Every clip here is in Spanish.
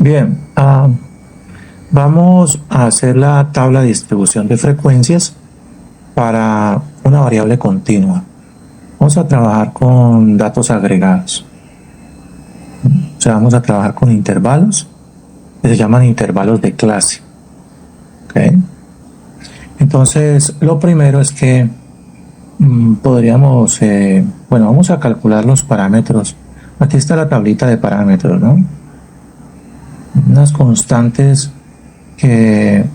Bien, vamos a hacer la tabla de distribución de frecuencias para una variable continua. Vamos a trabajar con datos agregados. O sea, vamos a trabajar con intervalos que se llaman intervalos de clase. ¿Okay? Entonces, lo primero es que podríamos, vamos a calcular los parámetros. Aquí está la tablita de parámetros, ¿no? Unas constantes que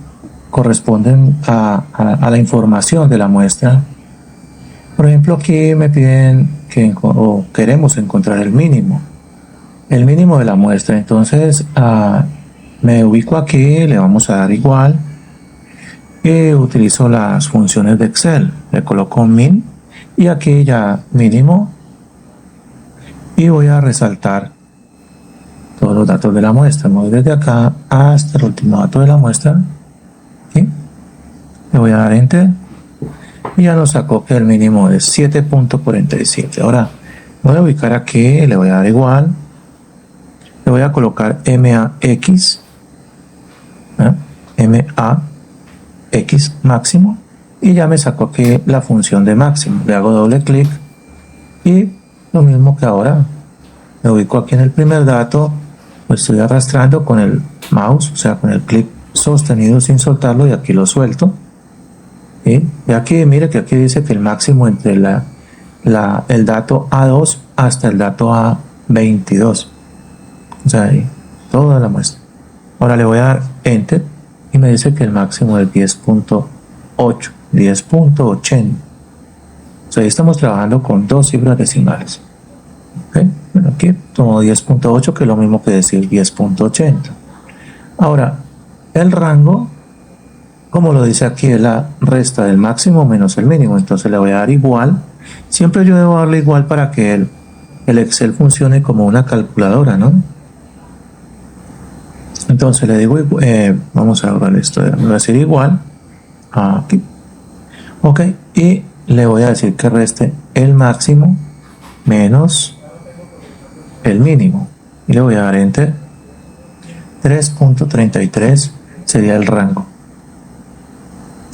corresponden a la información de la muestra. Por ejemplo, aquí me piden o queremos encontrar el mínimo de la muestra. Entonces me ubico aquí, le vamos a dar igual y utilizo las funciones de Excel. Le coloco min y aquí ya mínimo y voy a resaltar todos los datos de la muestra. Me voy desde acá hasta el último dato de la muestra. ¿Sí? Le voy a dar enter y ya nos sacó que el mínimo es 7.47. Ahora voy a ubicar aquí, le voy a dar igual, le voy a colocar MAX, MAX máximo y ya me sacó aquí la función de máximo. Le hago doble clic y lo mismo que ahora, me ubico aquí en el primer dato, lo estoy arrastrando con el mouse, o sea con el clic sostenido sin soltarlo y aquí lo suelto. ¿Sí? Y aquí mire que aquí dice que el máximo entre el dato A2 hasta el dato A22, o sea ahí toda la muestra. Ahora le voy a dar enter y me dice que el máximo es 10.8, 10.80. O sea, ahí estamos trabajando con dos cifras decimales. ¿Okay? Bueno, aquí tomo 10.8, que es lo mismo que decir 10.80. Ahora, el rango, como lo dice aquí, es la resta del máximo menos el mínimo. Entonces le voy a dar igual. Siempre yo debo darle igual para que el Excel funcione como una calculadora, ¿no? Entonces le digo, vamos a borrar esto, le voy a decir igual aquí. Ok, y le voy a decir que reste el máximo menos el mínimo. Y le voy a dar enter. 3.33 sería el rango.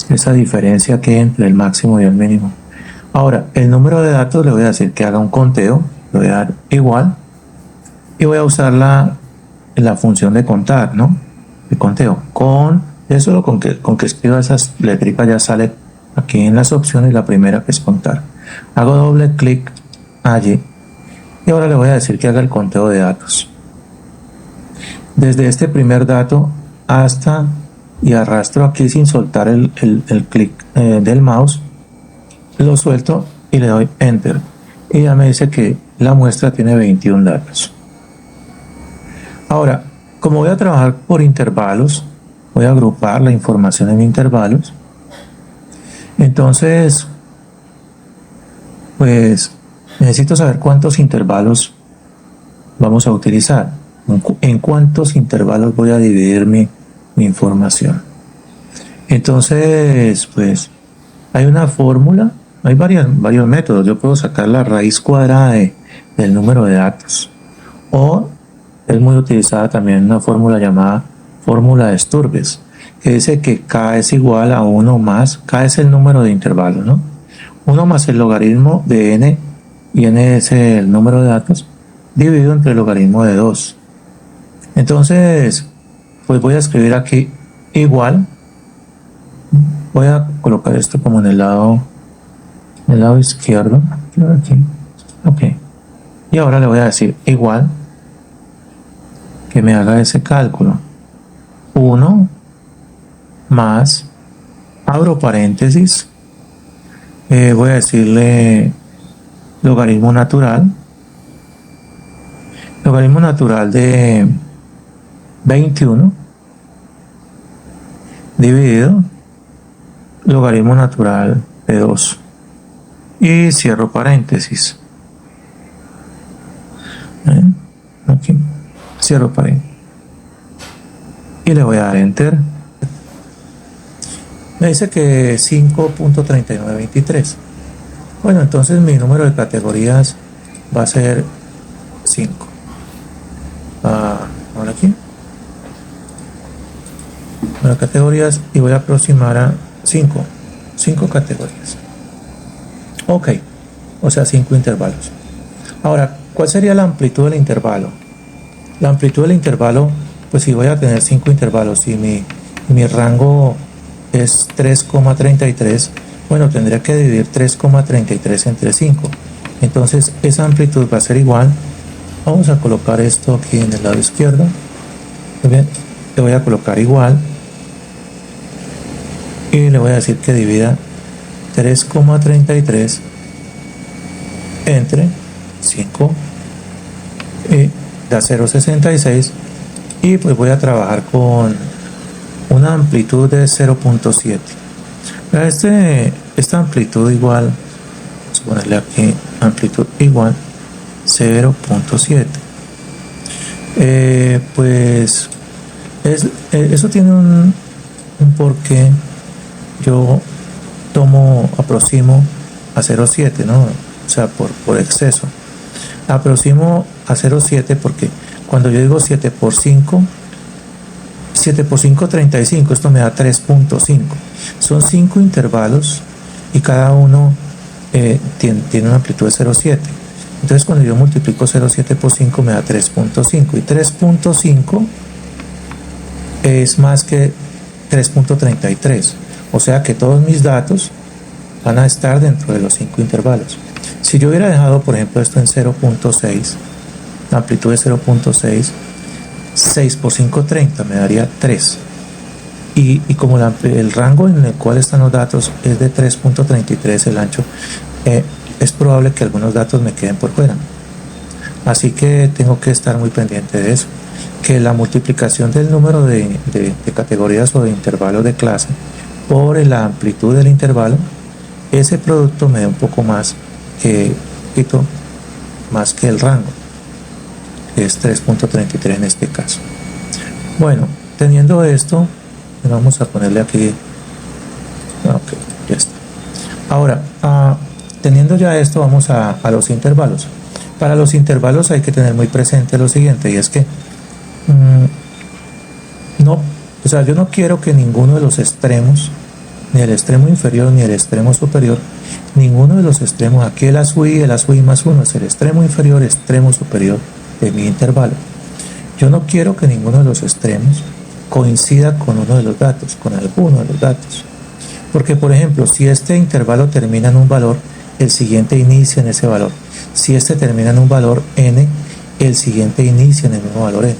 Esa diferencia que hay entre el máximo y el mínimo. Ahora, el número de datos le voy a decir que haga un conteo. Le voy a dar igual. Y voy a usar la función de contar, ¿no? De conteo. Eso con que escriba esas letritas ya sale aquí en las opciones la primera que es contar. Hago doble clic allí. Y ahora le voy a decir que haga el conteo de datos. Desde este primer dato hasta y arrastro aquí sin soltar el clic del mouse, lo suelto y le doy enter y ya me dice que la muestra tiene 21 datos. Ahora, como voy a trabajar por intervalos, voy a agrupar la información en intervalos. Entonces, pues necesito saber cuántos intervalos vamos a utilizar, en cuántos intervalos voy a dividir mi información. Entonces, pues hay una fórmula, hay varios métodos. Yo puedo sacar la raíz cuadrada del número de datos, o es muy utilizada también una fórmula llamada fórmula de Sturbes, que dice que K es igual a 1 más, K es el número de intervalos, ¿no? 1 más el logaritmo de n, y n es el número de datos, dividido entre el logaritmo de 2. Entonces, pues voy a escribir aquí igual. Voy a colocar esto como en el lado izquierdo. Aquí. Ok. Y ahora le voy a decir igual que me haga ese cálculo. 1 más, abro paréntesis, voy a decirle logaritmo natural de 21 dividido logaritmo natural de 2 y cierro paréntesis. Aquí cierro paréntesis y le voy a dar enter. Me dice que 5.3923. Bueno, entonces mi número de categorías va a ser 5. Ahora aquí número de categorías y voy a aproximar a 5 categorías. Ok, o sea 5 intervalos. Ahora, ¿cuál sería la amplitud del intervalo? La amplitud del intervalo, pues si voy a tener 5 intervalos y mi rango es 3,33, bueno, tendría que dividir 3,33 entre 5. Entonces esa amplitud va a ser igual. Vamos a colocar esto aquí en el lado izquierdo. Muy bien, le voy a colocar igual y le voy a decir que divida 3,33 entre 5 y da 0,66, y pues voy a trabajar con una amplitud de 0,7. Esta amplitud igual, vamos a ponerle aquí amplitud igual 0,7. Pues eso tiene un porqué. Yo aproximo a 0,7, ¿no? O sea, por exceso. Aproximo a 0,7 porque cuando yo digo 7 por 5, 35, esto me da 3,5. Son 5 intervalos y cada uno tiene una amplitud de 0,7. Entonces cuando yo multiplico 0,7 por 5 me da 3,5. Y 3,5 es más que 3,33. O sea que todos mis datos van a estar dentro de los 5 intervalos. Si yo hubiera dejado, por ejemplo, esto en 0,6, la amplitud de 0,6, 6 por 5, 30, me daría 3. Y como el rango en el cual están los datos es de 3,33 el ancho, es probable que algunos datos me queden por fuera. Así que tengo que estar muy pendiente de eso. Que la multiplicación del número de categorías o de intervalos de clase por la amplitud del intervalo, ese producto me da un poco más que el rango, que es 3,33 en este caso. Bueno, teniendo esto, vamos a ponerle aquí, ok, ya está. Ahora, teniendo ya esto, vamos a los intervalos. Para los intervalos hay que tener muy presente lo siguiente, y es que yo no quiero que ninguno de los extremos, ni el extremo inferior ni el extremo superior, ninguno de los extremos, aquí el ASUI más 1 es el extremo inferior, extremo superior de mi intervalo. Yo no quiero que ninguno de los extremos coincida con uno de los datos, con alguno de los datos. Porque, por ejemplo, si este intervalo termina en un valor, el siguiente inicia en ese valor. Si este termina en un valor n, el siguiente inicia en el mismo valor n.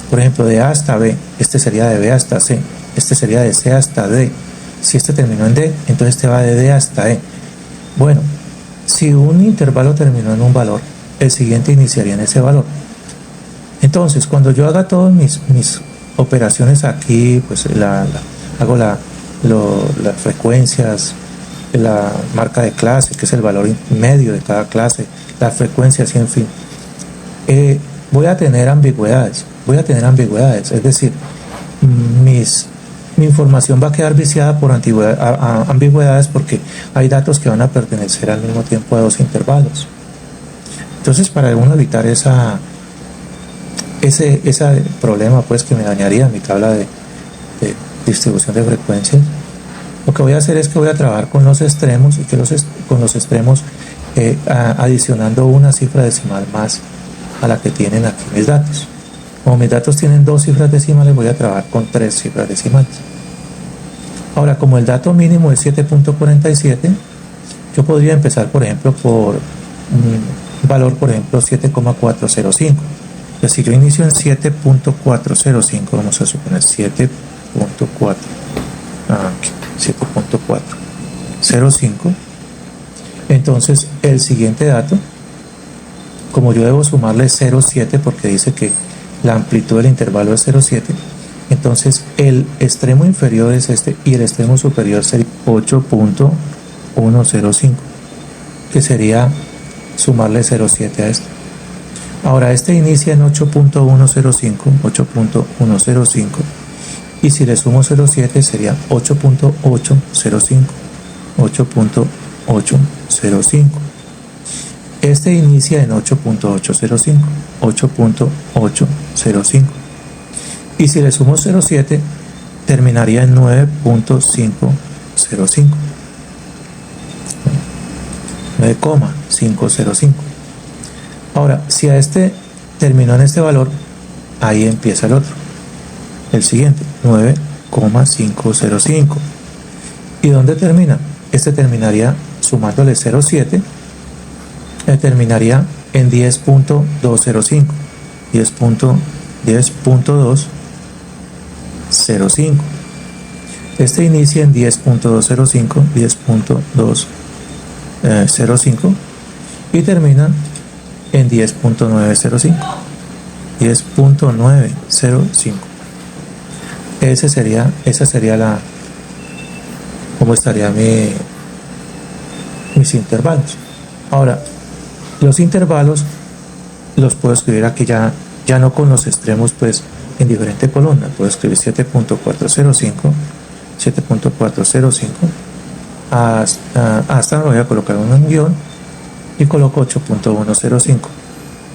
Por ejemplo, de A hasta B, este sería de B hasta C, este sería de C hasta D. Si este terminó en D, entonces este va de D hasta E. Bueno, si un intervalo terminó en un valor, el siguiente iniciaría en ese valor. Entonces, cuando yo haga todas mis operaciones aquí, pues hago las frecuencias, la marca de clase, que es el valor medio de cada clase, las frecuencias y en fin, voy a tener ambigüedades, es decir, mi información va a quedar viciada por ambigüedades porque hay datos que van a pertenecer al mismo tiempo a dos intervalos. Entonces, para uno evitar ese problema, pues, que me dañaría mi tabla de distribución de frecuencias, lo que voy a hacer es que voy a trabajar con los extremos y que con los extremos adicionando una cifra decimal más a la que tienen aquí mis datos. Como mis datos tienen 2 cifras decimales, voy a trabajar con 3 cifras decimales. Ahora, como el dato mínimo es 7,47, yo podría empezar, por ejemplo, por un valor, por ejemplo, 7,405. Entonces, si yo inicio en 7,405, vamos a suponer 7,405, entonces el siguiente dato, como yo debo sumarle 0,7 porque dice que la amplitud del intervalo es 0,7, entonces el extremo inferior es este y el extremo superior sería 8,105, que sería sumarle 0,7 a este. Ahora este inicia en 8,105, y si le sumo 0,7 sería 8,805. Este inicia en 8,805. Y si le sumo 0,7, terminaría en 9.505. 9,505. Ahora, si a este terminó en este valor, ahí empieza el otro, el siguiente, 9,505. ¿Y dónde termina? Este terminaría sumándole 0,7, terminaría en 10.205. 10.205. Este inicia en 10.205, 10.205 y termina en 10.905. 10.905. Esa sería la, cómo estaría mis intervalos. Ahora, los intervalos los puedo escribir aquí ya no con los extremos pues en diferente columna. Puedo escribir 7.405, hasta voy a colocar un guión y coloco 8.105.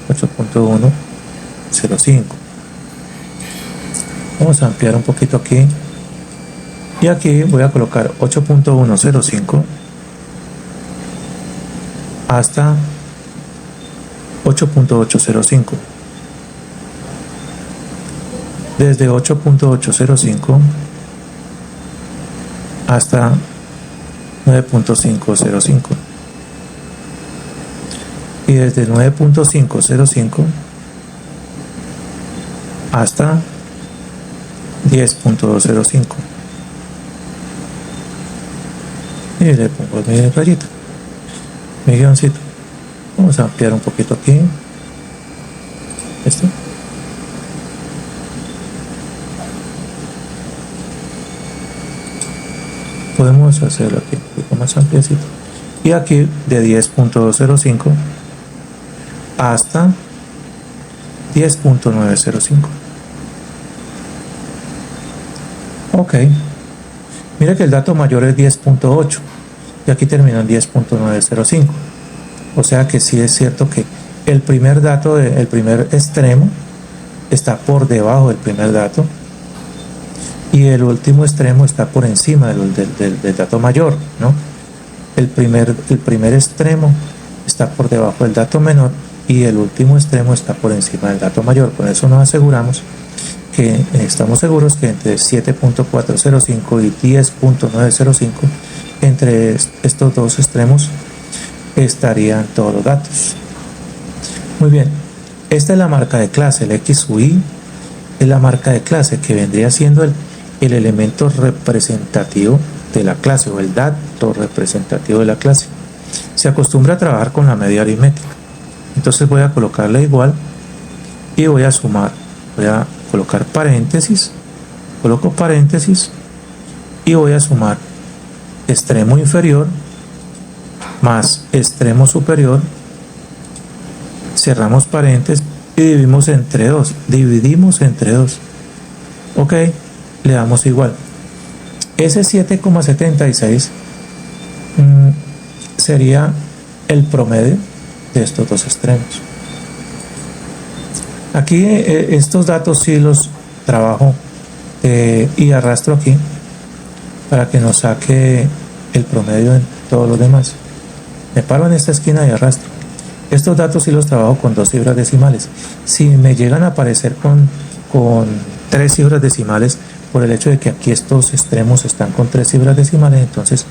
8.105. Vamos a ampliar un poquito aquí y aquí voy a colocar 8.105 hasta 8.805. Desde 8.805 hasta 9.505 y desde 9.505 hasta 10.205 y le pongo mi rayita, mi guioncito. Vamos a ampliar un poquito aquí esto. Podemos hacerlo aquí un poquito más ampliecito y aquí de 10.205 hasta 10.905. ok, mire que el dato mayor es 10.8 y aquí terminó en 10.905. O sea que sí es cierto que el primer dato, el primer extremo está por debajo del primer dato y el último extremo está por encima del dato mayor, ¿no? El primer extremo está por debajo del dato menor y el último extremo está por encima del dato mayor. Con eso nos aseguramos que estamos seguros que entre 7.405 y 10.905, entre estos dos extremos estarían todos los datos. Muy bien, esta es la marca de clase, el X sub I es la marca de clase que vendría siendo el elemento representativo de la clase o el dato representativo de la clase. Se acostumbra a trabajar con la media aritmética. Entonces voy a colocarle igual y voy a sumar, voy a colocar paréntesis, coloco paréntesis y voy a sumar extremo inferior más extremo superior, cerramos paréntesis y dividimos entre 2, ok, le damos igual. Ese 7,76 sería el promedio de estos dos extremos. Aquí estos datos sí los trabajo y arrastro aquí para que nos saque el promedio en todos los demás. Me paro en esta esquina y arrastro. Estos datos sí los trabajo con 2 cifras decimales. Si me llegan a aparecer con 3 cifras decimales, por el hecho de que aquí estos extremos están con 3 cifras decimales, entonces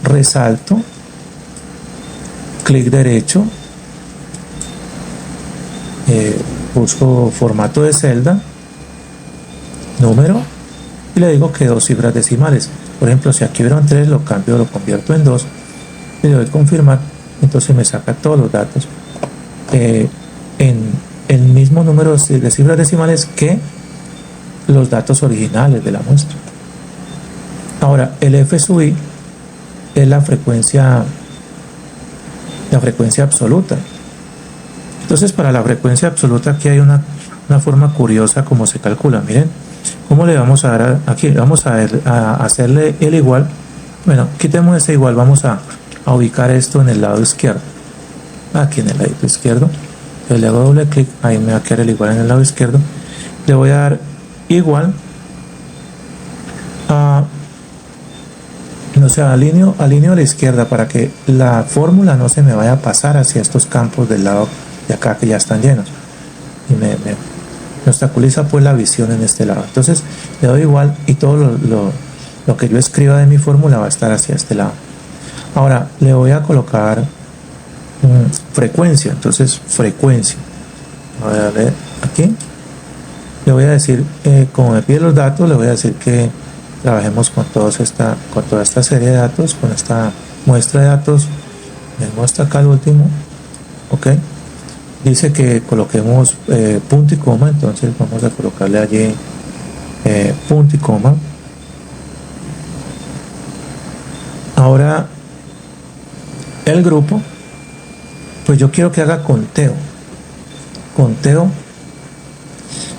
resalto, clic derecho, busco formato de celda, número y le digo que 2 cifras decimales. Por ejemplo, si aquí hubieran 3, lo cambio, lo convierto en 2 y le doy confirmar. Entonces me saca todos los datos en el mismo número de cifras decimales que los datos originales de la muestra. Ahora, el F sub I es la frecuencia absoluta. Entonces, para la frecuencia absoluta aquí hay una forma curiosa como se calcula. Miren cómo le vamos a dar aquí. Vamos a hacerle el igual. Bueno, quitemos ese igual. Vamos a ubicar esto en el lado izquierdo. Aquí en el lado izquierdo. Le hago doble clic. Ahí me va a quedar el igual en el lado izquierdo. Le voy a dar igual O sea, alineo a la izquierda para que la fórmula no se me vaya a pasar hacia estos campos del lado de acá que ya están llenos. Y me obstaculiza pues la visión en este lado. Entonces le doy igual y todo lo que yo escriba de mi fórmula va a estar hacia este lado. Ahora le voy a colocar frecuencia. Entonces frecuencia. Voy a darle aquí. Le voy a decir, como me pide los datos, le voy a decir que trabajemos con toda esta serie de datos, con esta muestra de datos. Me muestra acá el último. Ok. Dice que coloquemos punto y coma, entonces vamos a colocarle allí punto y coma. Ahora el grupo, pues yo quiero que haga conteo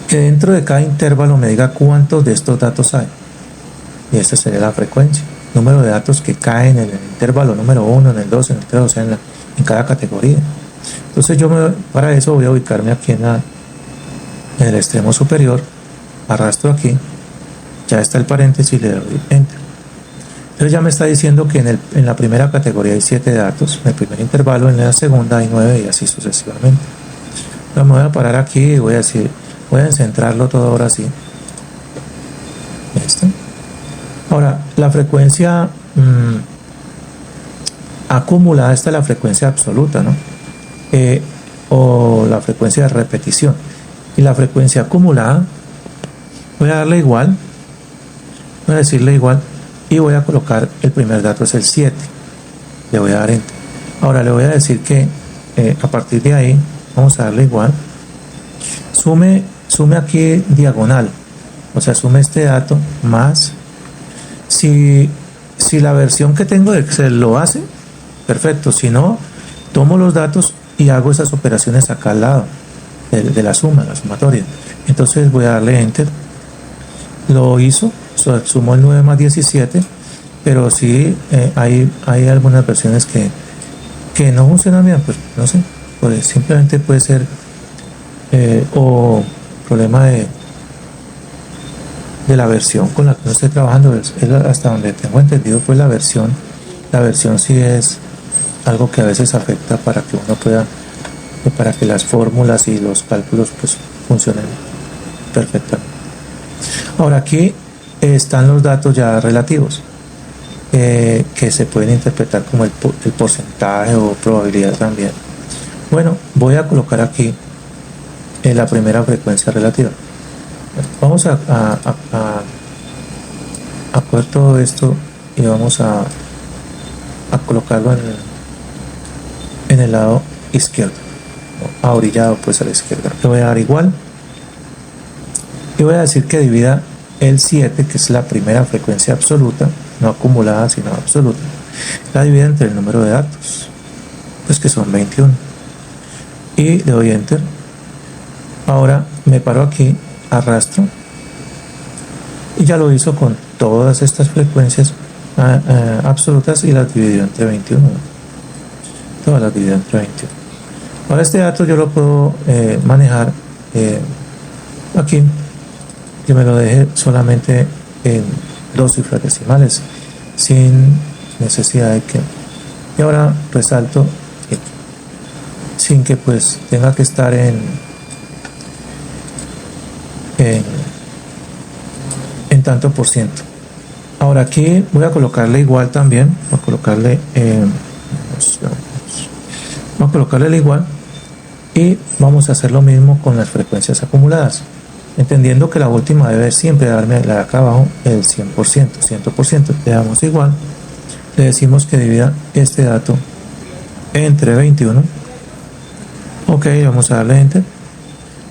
que dentro de cada intervalo me diga cuántos de estos datos hay, y esta sería la frecuencia, número de datos que caen en el intervalo número 1, en el 2, en el 3, o sea, en cada categoría. Entonces para eso voy a ubicarme aquí en el extremo superior, arrastro aquí, ya está el paréntesis y le doy enter. Entonces ya me está diciendo que en la primera categoría hay 7 datos, en el primer intervalo, en la segunda hay 9 y así sucesivamente. Ahora me voy a parar aquí y voy a encentrarlo todo ahora sí. Ahora la frecuencia acumulada, esta es la frecuencia absoluta, ¿no? O la frecuencia de repetición, y la frecuencia acumulada voy a darle igual, voy a decirle igual y voy a colocar el primer dato es el 7, le voy a dar enter. Ahora le voy a decir que a partir de ahí vamos a darle igual, sume aquí diagonal, o sea, sume este dato más, si la versión que tengo de Excel lo hace, perfecto, si no, tomo los datos y hago esas operaciones acá al lado de la sumatoria. Entonces voy a darle enter, lo hizo, sumó el 9 más 17, pero sí hay algunas versiones que no funcionan bien, pues no sé, pues simplemente puede ser o problema de la versión con la que no estoy trabajando. Es hasta donde tengo entendido, pues la versión sí es algo que a veces afecta para que uno pueda, para que las fórmulas y los cálculos pues funcionen perfectamente. Ahora aquí están los datos ya relativos, que se pueden interpretar como el porcentaje o probabilidad también. Bueno, voy a colocar aquí la primera frecuencia relativa. Vamos a coger todo esto y vamos a colocarlo en el lado izquierdo, ahorillado pues a la izquierda. Le voy a dar igual y voy a decir que divida el 7, que es la primera frecuencia absoluta, no acumulada sino absoluta, la divide entre el número de datos, pues que son 21, y le doy enter. Ahora me paro aquí, arrastro y ya lo hizo con todas estas frecuencias absolutas y las dividió entre 21, todas las dividió entre 21. Ahora este dato yo lo puedo manejar aquí, que me lo deje solamente en 2 cifras decimales sin necesidad de que, y ahora resalto sin que pues tenga que estar en tanto por ciento. Ahora aquí voy a colocarle igual también, voy a colocarle el igual, y vamos a hacer lo mismo con las frecuencias acumuladas, entendiendo que la última debe siempre darme la de acá abajo el 100%. Le damos igual, le decimos que divida este dato entre 21. Ok, vamos a darle enter.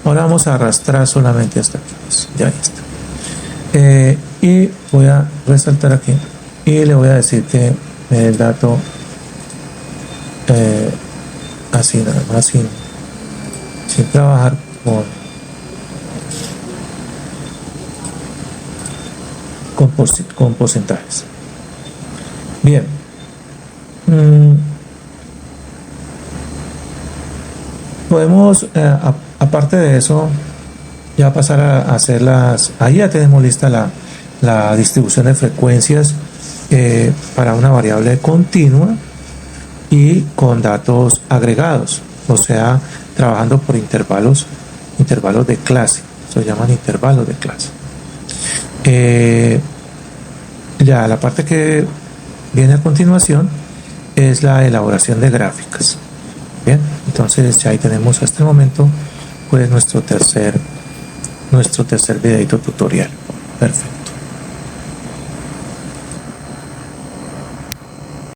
Ahora vamos a arrastrar solamente hasta aquí, pues ya está. Y voy a resaltar aquí y le voy a decir que me dé el dato así nada más, sin trabajar con porcentajes. Bien, podemos aparte de eso ya pasar a hacer ahí ya tenemos lista la distribución de frecuencias para una variable continua y con datos agregados, o sea, trabajando por intervalos de clase, se llaman intervalos de clase. Ya la parte que viene a continuación es la elaboración de gráficas. Bien, entonces ya ahí tenemos hasta el momento pues nuestro tercer videito tutorial. Perfecto.